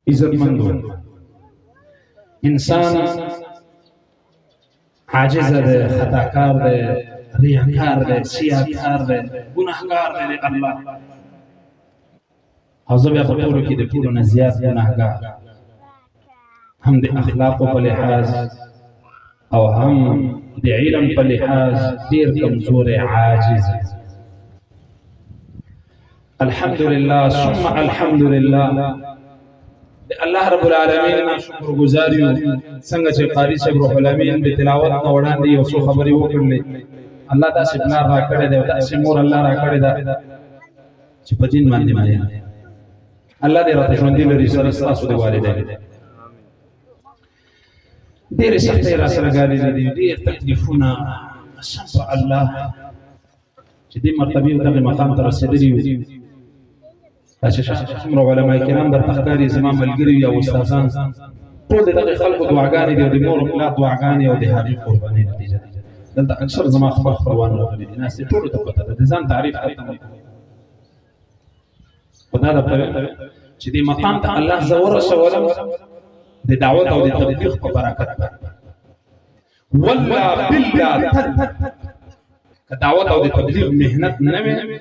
عزتمندو انسان عاجز ده، خطاکار ده، ریاکار ده، سیاکار ده، گناهگار ده الله. او زه بیا په ټولو کې د ټولو نه زیات ګناهګار، هم د اخلاقو په لحاظ او هم د علم په لحاظ ډېر کمزوری عاجز. الحمدلله ثم الحمدلله د الله رب العالمین نه شکر گزار یو. څنګه چې قاری صاحب روح الامین د تلاوت نه وړاندې یو څو خبرې وکړلې، الله داسې پلار را کړی دی او داسې مور الله را کړې ده چې په دین باندې مین. الله دې راته ژوندي لري سره ستاسو د والدین. ډېرې سختۍ را سره ګاللې دي، ډېر تکلیفونه، قسم په الله چې دې مرتبې او دغه مقام ته رسېدلي وي. څومره علما کرام درته ښکاري زما ملګري او استادان ټول د دغې خلکو دعاګانې دي او د مور او پلار دعاګانې او د هغې قربانۍ نتیجه ده. دلته اکثر زما خپل خپلوان راغلي دي، ناستې ټولو ته پته ده، د ځان تعریف ختم دی. خو دا درته چې دې مقام ته الله زه ورسولم د دعوت او د تبلیغ په برکت باندې. والله بالله که دعوت او د تبلیغ محنت نه وي،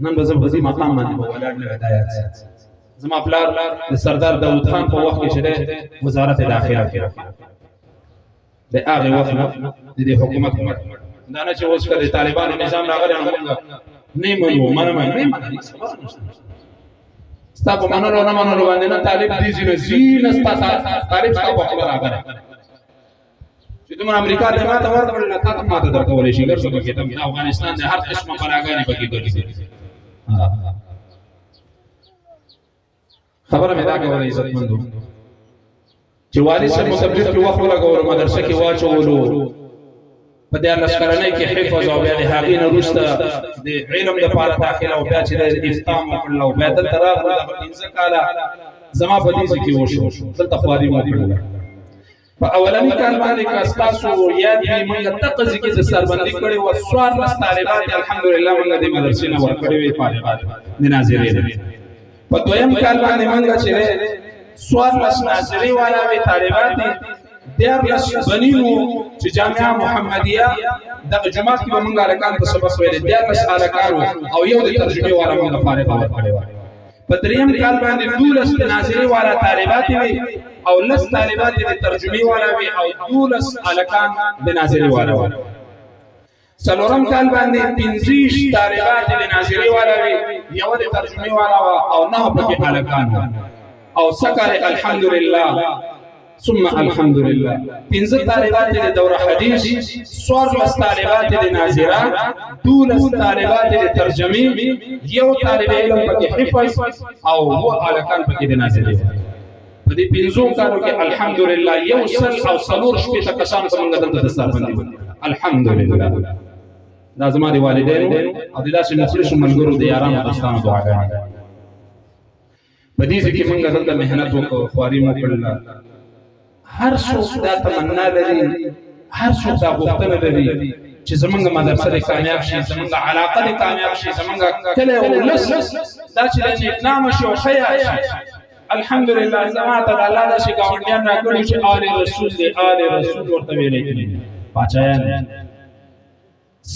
نن به زه په دې مقام باندې به ولاړ نه وی. دا یاد ساتئ، زما پلار د سردار داود خان په وخت کې چې دی وزارت داخله کې د هغې وخت نه د دې حکومت دا نه چې اوس که د طالبانو نظام راغلی نو موږ نه منو، نه منو، ستا په منلو نه منلو باندې نه طالب دیځي نه ځي، نه ستا طالب ستا په خبره راغلی چې دومره امریکا ته ماته ورکړل، نه تا ته ماته درکولی شي. ګر څه پکې ته د افغانستان د هر قسمه بلاګانې پکې ګرځي. خبره مې دا کوله عزتمندو چې والد صاحب متبلیغ کې وخت ولګولو، مدرسه کې واچولو، په دیارلس کلنۍ کې حفظ او بیا د هغې نه وروسته د علم دپاره داخله او بیا چې د افتام وکړله او بیا دلته راغلو. دغه 15 کاله زما په دې ځای کې وشو، دلته خواري مو وکړله. په اولني کال باندې که ستاسو یاد وي موږ دغه ځای کې د سربندي کړې وه 14 طالبات الحمدلله موږ د مدرسې نه ورکړې وې فارغات د ناظرې نه. په دویم کال باندې موږ چې 14 ناظرې والا وې طالبات دي، 14 بني وو چې جامعه محمدیه دغه جماعت کې به موږ هلکان ته سبق ویلې، 14 هلکان وو او یو د ترجمې والا موږ فارغه ورکړې وه. په دریم کال باندې 12 ناظرې والا طالبات وې او 10 طالبات د ترجمې والا وې او 12 هلکان د ناظرې والا وو. څلورم کال باندې 25 طالبات د ناظرې والا وې، یو د ترجمې والا وه او 9 پکې هلکان وو. او سکر الحمدلله ثم الحمدلله 15 طالبات د دوره حدیث، 14 طالبات د ناظره، 12 طالبات د ترجمې، یو طالب علم پکې حفظ او هو هلکان پکې د ناظرې. په دې 15 کالو کې الحمدلله یو سل او څلور شپېته کسانو ته موږ دلته دستربندي وکړه. الحمدلله دا زما د والدینو او د داسې مخلصو ملګرو د یارانو دوستانو دعاګانې. په دې ځای کې موږ دلته محنت وکړو، خواري مو کړله. هر څوک دا تمنا لري، هر څوک دا غوښتنه لري چې زمونږ مدرسه دې کامیاب شي، زمونږ علاقه دې کامیاب شي، زمونږ کلی او ولس دا چې د نیکنامه شي او ښه یاد شي. الحمدلله زما ته د الله داسې ګاونډیان راکړي چې آل رسول دی، آل رسول ورته ویلی کېږي. پاچایان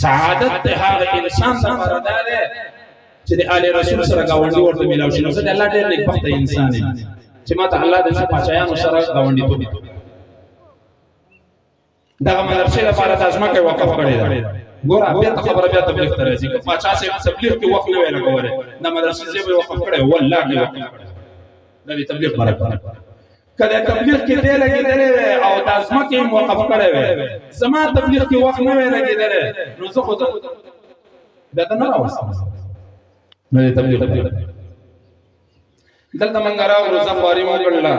سعادت د هغه انسان دپاره دا دی چې د آل رسول سره ګاونډي ورته میلاو شي. نو زه د الله ډېر نیکبخته انسان یم چې ما ته الله د پاچایانو سره ګاونډیتوب دغه مدرسې لپاره د ځمکه وقف کړې ده. ګوره بیا ته خبره بیا تبلیغ ته راځي که پاچا صاحب تبلیغ کې وخت نه وی لګولی، د مدرسې ځای به وقف کړی، والله دې وقف کړی، دا د تبلیغ برکت. که د تبلیغ کې دی لګېدلی وی او دا ځمکې هم وقف کړی وی، زما تبلیغ کې وخت نه وی لګېدلی نو زه خو بیا ته نه راوستم نه د تبلیغ. دلته موږ راغلو، زه خواري مو کړله،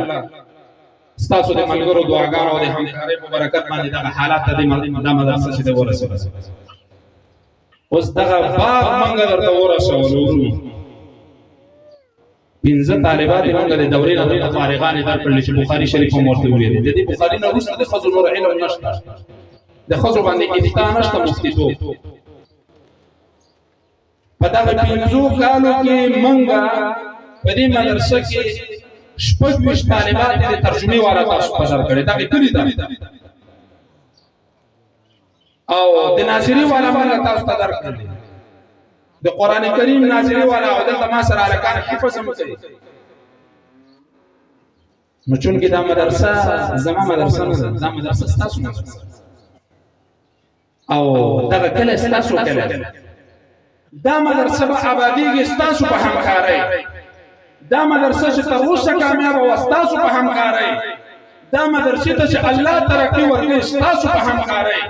ستاسو د ملګرو دعاګانو او د همکارۍ په برکت باندې دغه حالات ته دا مدرسه چې دی ورسېده. اوس دغه باغ موږ درته ورسولو، 15 طالبات موږ د دورې نه دلته فارغانې درکړلې چې بخاري شریف هم ورته ولیدې. د دې بخاري نه وروسته د ښځو نور علم نشته، د ښځو باندې افتاء نشته، مفتیتوب. په دغه 15 کالو کې موږ په دې مدرسه کې شپږ ویشت طالبات د ترجمې والا تاسو په سر کړي دا کلی ده او د ناظری والا موږ تاسو ته درکړل د قران کریم ناظری والا او د ما سره الکان حفظ هم کوي نو چون کې دا مدرسه زما مدرسه نه ده دا مدرسه تاسو نه او دا کله تاسو کله دا مدرسه به آبادیږي تاسو په همکارۍ دا مدرسه چې تر اوسه کامیاب او تاسو په همکارۍ دا مدرسه ته چې الله ترقی ورکړي تاسو په همکارۍ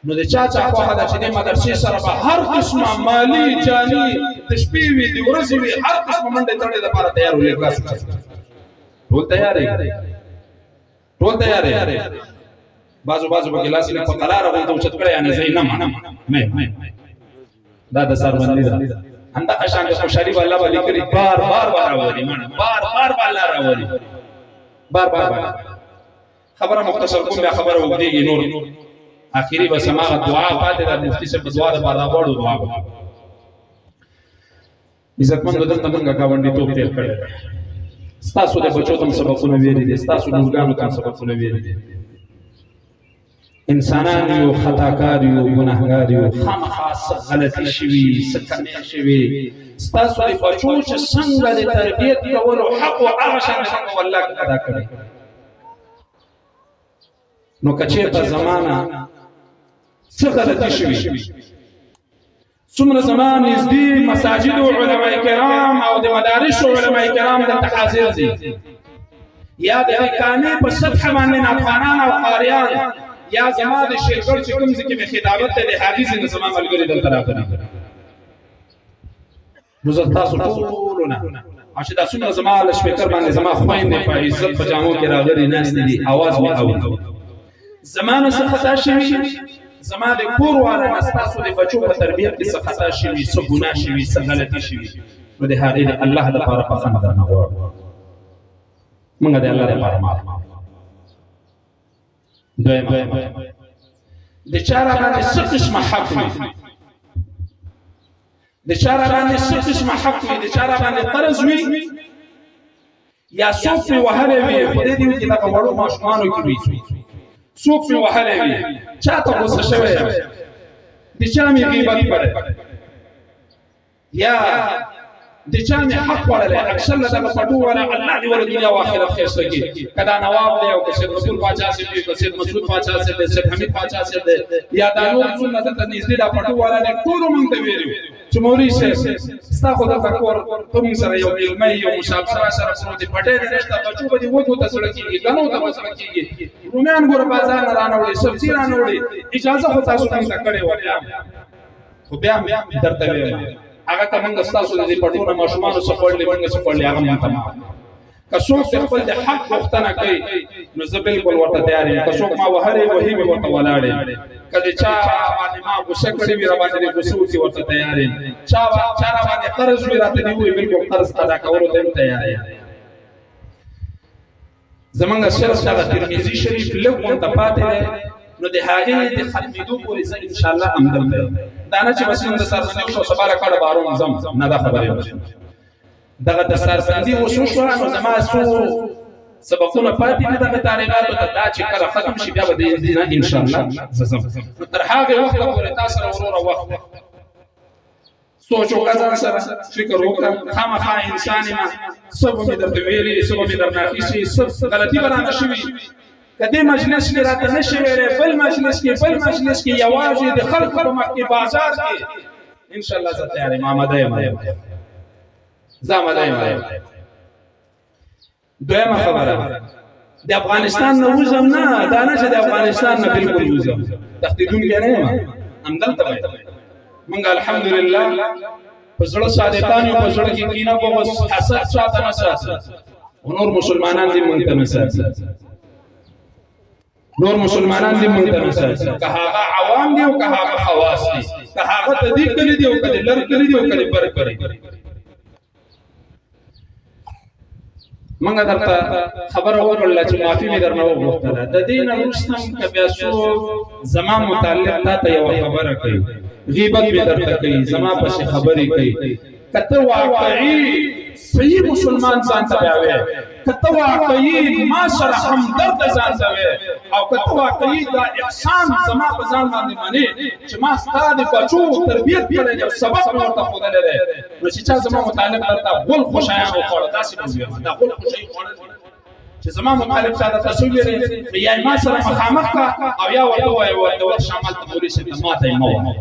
نو د چا په هغه چې د مدرسې سره به هر قسمه مالی جانی د شپې وي د ورځې وي هر قسمه منډه تړلې لپاره تیار وي کلاس ټول تیار دي بازو په کلاس کې په قرار غوښته او چت کړی نه زین نه مې دا د سربندي ده انده اشان د خوشالي الله باندې کړی بار راوړي بار الله راوړي بار خبره مختصر کوم بیا خبره وګړي نور اخیری بس ما دعا پاتې د مفتی سے په دعا د بار راوړو دعا عزتمن دلته موږ گاونډي توپ تیر کړی تاسو د بچو تم سبقونه ویلي دي تاسو نورګانو تم سبقونه ویلي دي انسانان یو خطاکار یو ګناهګار یو خامخاص غلطي شوي سکمه شوي تاسو د بچو چې څنګه د تربيت کولو حق او هغه شان څنګه والله ادا کړی نو کچې په زمانہ څه غلطي شوي څومره زمان نږدې مساجد او علماء کرام او د مدارس او علماء کرام د تحاضر دي یا د کانې په سطح باندې افغانان او قاریان یا زما د شیخړ چې کوم ځکه په خدمت ته د حدیث نه زما ملګری دلته راغلي نو زه تاسو ټولونه او چې تاسو نه زما له سپیکر باندې زما خويندې په عزت په جامو کې راغلي ناس دي आवाज مې اوري زمانه څه خطا شوی زما د کور والا نستاسو د بچو په تربیت کې څه خطا شوی څه ګناه شوی څه غلطي شوی نو د هغې د الله لپاره بخښنه درنه غواړو موږ د الله لپاره معاف دویم د چا باندې څه قسمه حق وي د چا باندې څه قسمه حق وي د چا باندې قرض وي یا څوک په وهلې وي خو دې دې چې دا وړو ماشومانو کې وي څوک په وهلې وي چاته غوسه شوی د چا مې غیبت کړي یا د چا مې حق وړلې اکثر لږه پټو ولا الله دې ور دنیا او آخرت خیر سکی کدا نواب دی او کسید رسول پاچا سي دی کسید مسعود پاچا سي دی سید حمید پاچا سي دی یا دا نور سنت ته نږدې دا پټو ولا نه ټول مونږ ته ویلو چې مولوی صاحب ستا خو د فکر کوم سره یو علمي یو مشابهه سره پروت پټې دې نشته بچو به دې وته تسړه کیږي غنو ته وسړه کیږي رومیان ګور بازار نه رانوړي سبزی رانوړي اجازه خو تاسو ته کړې ولا خو بیا درته وایم هغه کومه تاسو د پټونو ماشومانو څخه پړلې موږ څخه پړلې هغه مونږ ته که څوک خپل د حق غوښتنه کوي نو زه بالکل ورته تیار یم که څوک ما وهلې وهي به ورته ولاړې کله چا باندې ما غوسه کړې وي را باندې غوسه وکړي ورته تیار یم چا باندې قرض وي راته دی وي بالکل قرض ادا کولو ته تیار یم زمونږ شرط د ترمذی شریف لږ ته پاتې نو د هغه د ختمېدو پورې زه ان شاء الله عمل کوم دا نه چې بس نن د سرسندي شو سبا کړه بارون زم نه دا خبره دغه د سرسندي وشو شو نو زما سو سبقونه پاتې دي دغه طالباتو ته دا چې کله ختم شي بیا به د ان شاء الله زم تر هغه وخت پورې تاسو وروره وخت سوچ وکړه سره فکر وکړه خامخا انسان ما سبب د ویلي سبب د ناخیسي سب غلطي برانه شوی کدی مجلس کې راته نشي ویلې بل مجلس کې یوازې د خلق په مخ کې بازار کې ان شاء الله زه تیار یم آماده یم دویمه خبره د افغانستان نه وزم نه دا نه چې د افغانستان نه بالکل وزم تخدیدون کې نه یم همدلته موږ الحمدلله په زړه صادقان یو په زړه کې کینه په حسد چاته نه ساتي نور مسلمانان دې مونږ ته نه ساتي نور مسلمانان دې مونږ ته نه ساتي که هغه عوام دي او که هغه خواص دي که هغه تدې کړي دي او کله لر کړي دي او کله بر کړي منګه درته خبره وکړه چې معافي مې درنه وغوښتله د دین رستم کبه سو زما متعلق ته یو خبره کوي غیبت مې درته کوي زما پس خبرې کوي کته واقعي صحیح مسلمان ځان ته وایي کته واقعي ما سره همدرد ځان ته وایي او کته واقعي دا احسان زما په ځان باندې مانی چې ما ستاسو بچو تربیت کړی او سبق مې ورته ښودلی دی نو چې چا زما متعلق درته غول خوشایان وخوړه داسې به ویم دا غول خوشایي خوړل چې زما متعلق چا درته سوي لري یا ما سره مخامخ کا او یا ورته وایي ورته شامل ته پولیس ته ماته یې مو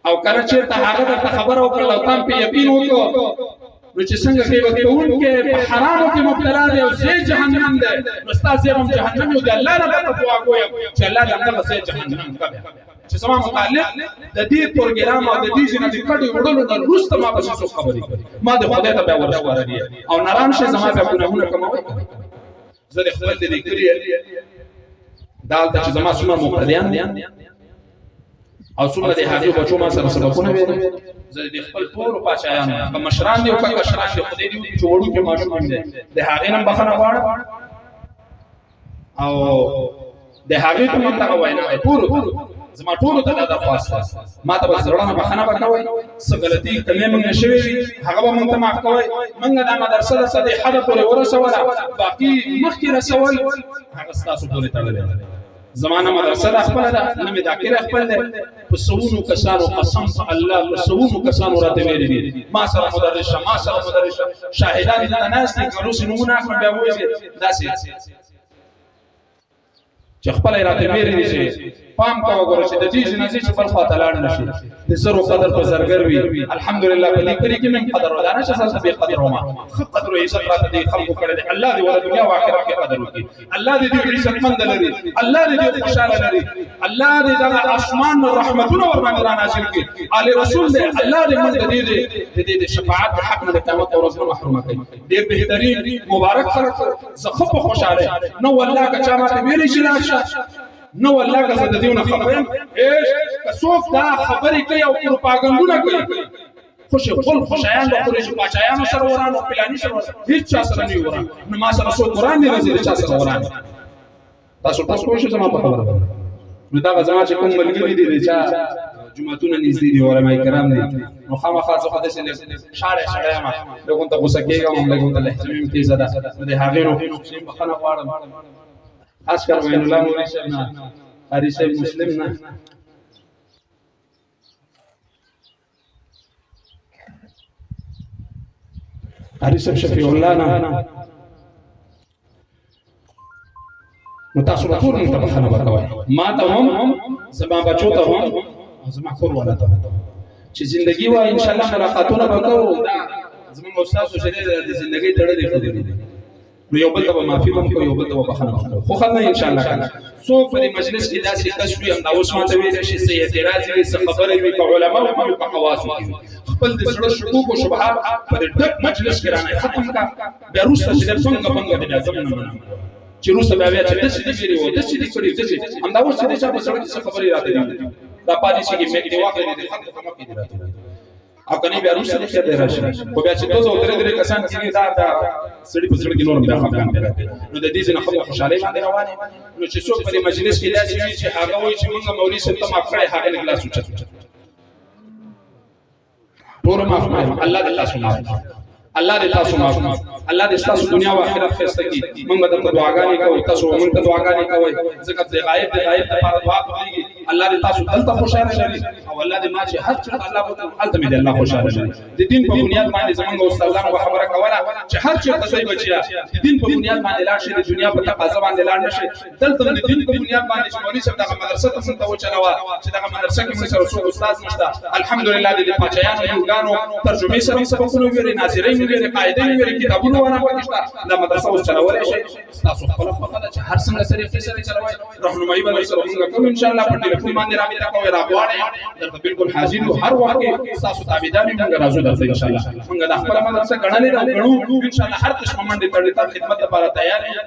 او کله چې ته هغه درته خبره وکړه او تام په یقین وکړو نو چې څنګه کې وکړون کې په حرامو کې مبتلا دی او زه جهنم دی نو ستاسو هم جهنم یو دی الله نه ته دعا کوی چې الله دې موږ سه جهنم کړي چې زما متعلق د دې پروګرام او د دې جن د کډو وړلو د روسته ما به څه خبرې کړي ما د خدای ته به ورشواري او نرام شه زما په ګناهونه کومه زه د خپل دې کړی دالته چې زما څومره مقتدیان دي او څومره د هغه بچو ما سره سبقونه ویل زه د خپل ټول پاچایانو کوم مشران دي او کوم کشران دي خدای دې چې وړو کې ماشوم دي د هغه نن بخنه غواړم او د هغه ته مونږ واینا ټول زما ټول ته دا درخواست ما ته زړه بخنه وکوي څه غلطي کمه موږ نشوي هغه به مونږ ته معاف کوي موږ د مدرسې د صدې حد پورې ورسوله باقي مخکې رسول هغه تاسو پورې تړلې زمانہ مدرسه د خپل ده نه مې ذاکر خپل ده په سونو کسانو قسم الله په سونو کسانو راته ویلي دي ما سره مدرس شاهدان د ناس دي کلو سنمونه اخر بیا وایي داسې چې خپل راته ویلي دي چې پام کا وګوره چې د دې جنازې چې پر خاطر لاړ نشي د زرو قدر په زرګر وي الحمدلله په دې کړي کې من قدر ودانه چې سره به قدر وما قدر او عزت راته دي خلکو کړي دي الله دې ول دنیا او آخرت کې قدر وکړي الله دې دې عزت مند لري الله دې دې خوشاله لري الله دې د اسمان رحمتونه ور باندې را نازل کړي علي رسول دې الله دې مند دې شفاعت حق نه قیامت او ورځ محروم کړي ډېر بهترین مبارک خلک زخه خوشاله نو والله کچا ما ته ویلې شي نو والله که زه د دېونه خبرم که څوک دا خبرې کوي او پروپاګنډونه کوي خوشایان به خوري چې پاچایانو سره وران او پلاني سره هیڅ چا سره نه وران نو ما سره څوک وران نه راځي چا سره وران تاسو کوم شي زما په خبره نو دا زما چې کوم ملګری دي چې جمعتون نږدې دي علماء کرام دي نو خامخا څه خدای سره شاړه ما لکه ته غوسه کېږم لکه ته لهجه کې زده د هغه نو بخنه غواړم خاص کر وین الله مولوی صاحب نه قاری صاحب مسلم نه قاری صاحب شفیع الله نه نو تاسو به ټول متبخنه وکوي ما ته هم زما بچو ته هم زما کور ولا ته چې ژوندۍ و ان شاء الله ملاقاتونه وکړو دا زموږ استاد شریف د ژوندۍ تړلې خبرې دي نو یو بل ته معافي هم کوي یو بل ته بخښنه کوي خو خلک ان شاء الله کنه سو په مجلس کې داسې کشوي هم دا اوس ماته ویل شي سي اعتراض وي څه خبره وي په علماء او په خواص کې خپل د زړه شکوک او شبهات په ډک مجلس کې رانه ختم کا بیا روسه چې څنګه څنګه د اعظم نه منم چې روسه بیا چې د سې دی وو د سې دی کړی د سې هم دا اوس چې په سړک څه خبرې راته دي دا پالیسي کې مې دی واخلې دي خلک هم کې دي راته او کني بیا روسه کې خیر راشي خو بیا چې دوه درې کسان چې دا سړي په سړي کې نورم دا خبران راځي نو د دې څخه خبره خوشاله باندې روانه نو چې څوک په مجلس کې دا چې هغه وایي چې موږ مولوی صاحب ته معاف کړی هغه ګلاس وچت ټول معاف کړی الله دې تاسو معاف الله دې تاسو معاف الله دې تاسو دنیا او آخرت خسته کړي موږ د دعاګانې کوو تاسو موږ ته دعاګانې کوئ ځکه چې غایب لپاره دعا کوي الله دې تاسو دلته خوشاله شي او الله دې ما چې هر څه الله په حالت مې الله خوشاله شي د دین په بنیاد باندې زمونږ استادانو خبره کوله چې هر څه تاسو بچیا د دین په بنیاد باندې لاړ شي د دنیا په تقاضا باندې لاړ نشي دلته د دین په بنیاد باندې چې مولوی صاحب دغه مدرسه ته څنګه وچلوا چې دغه مدرسه کې موږ سره استاد نشته الحمدلله دې پاچایانو یوګانو ترجمه سره سبقونه ویلي ناظرین ویلي قاعده ویلي کتابونه ونه پکښتا د مدرسه اوس چلولای شي تاسو خپل خپل چې هر څنګه طریقې سره چلوي راهنمایي به سره موږ کوو ان شاء الله په ټلیفون باندې رابطه کوو راغواړي درته بالکل حاضر یو هر وخت تاسو تابعدار موږ راځو درته ان شاء الله موږ د خپل مدرسه غړنې راغړو ان شاء الله هر قسم باندې تړلې خدمت لپاره تیار یو